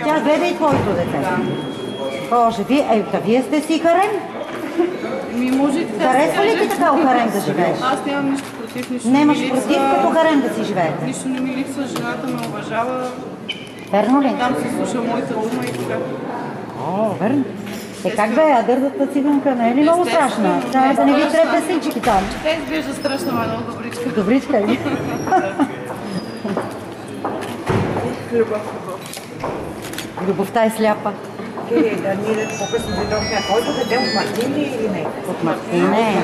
Тя гледа и твоето дете. Боже, вие сте си харем? Харесва ли ти така харем да живееш? Аз нямам нищо против, нищо Нямаш не ми липсва. против като харем да си живеете? Нищо не ми липсва, жената ме уважава. Верно ли? Там се слуша моята дума и така. О, верно. Как бе, дърдата циганка не е ли много страшна? Трябва да не ви трепе синчики там. Те изглежда страшно, но е много добричка. Добричка ли? Любовта е сляпа. Ние по-късно дойдохме. Който даде от Мартин или не? От Мартин не.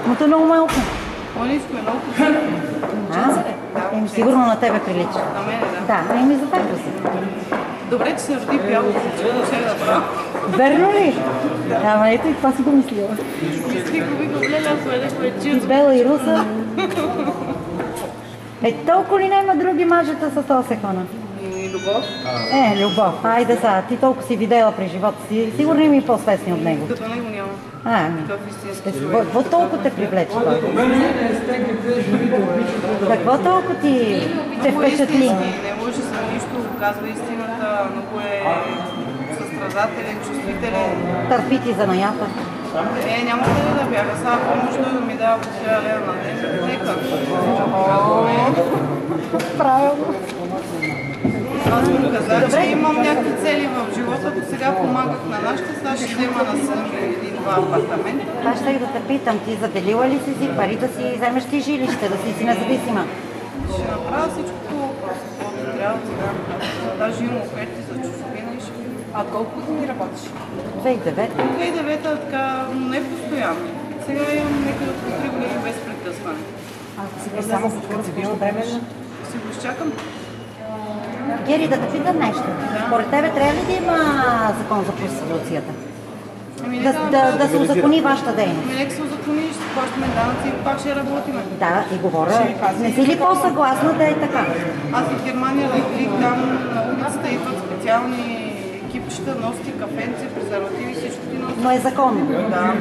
Но то е много малко. Оничко е много красиво. Сигурно на тебе прилича. На мене, да. Да, за това си. Добре, че се роди бяло, че е добра. Верно ли? Ама ето и това си го мислила. Мисли го ви го гледа, ако е чисто. Бела и руса. Толкова ли няма други мажета с този секона? И любов. Любов. Айде сега, ти толкова си видела през живота си. Сигурно има и по-свестни от него. Като него няма. Такъв истински човек. Какво толкова те привлече той? Какво толкова ти те впечатли? Не лъжи се нищо, казва истината, много е състрадателен, чувствителен. Търпи ти занаята. Няма къде да бяга. Сега помощно да ми дава по 1000 лева на ден. Нека. Правилно. Аз му казах, че имам някакви цели в живота. До сега помагах на нашите, сега ще взема на сън един-два апартамента. Аз ще да те питам, ти заделила ли си пари да си вземеш ти жилище, да си независима? Ще направя всичко просто, което трябва сега. Даже имам оферти за чужбина и ще видим. А колко години работиш? 2009. 2009-та така, но не постоянно. Сега имам някъде по 3 години без прекъсване. Сега само като си била бременна? Си го изчакам. Гери, да те питам нещо. Според тебе трябва ли да има закон за проституцията? Да се узакони вашата дейност? Нека се узакони, ще плащаме данъци и пак ще работим. Да, и говоря. Не си ли по-съгласна да е така? Аз в Германия леглих там на улицата, идват специални екипчета, носите кафенци, презервативи, всичко ти носят. Но е законно. Да.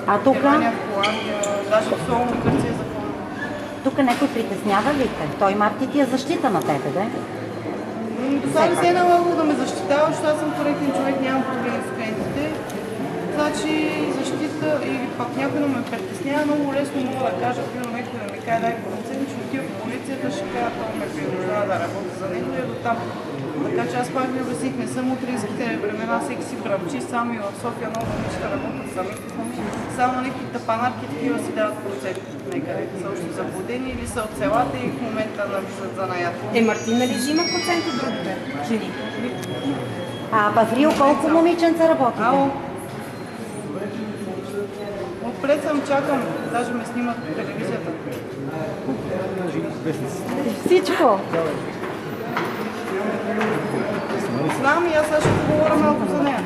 А тук? Германия, в Холандия, даже в Солно, Гърция е законно. Тук някой притеснява ли те? Той Марти ти е защита на тебе, да? Това не се е налагало да ме защитава, защото аз съм коректен човек, нямам проблеми с клиентите. Значи защита или пак някой да ме притеснява, много лесно мога да кажа, примерно някой да ми каже дай процент, ще отива в полицията, ще кажа, това ме принуждава да работя за него и до там. Така че аз пак ви обясних, не съм от риските времена, всеки си бръмчи, само и в София много момичета работят сами. Само някакви тапанарки такива си дават процент некъде. Са още заблудени или са от селата и в момента навиждат занаятел. Мартина ли взима процент от другите жени? А в Рио колко момиченца работите? Ало. Отпред съм, чакам, даже ме снимат по телевизията. Всичко. Знам и аз сега ще поговоря малко за нея.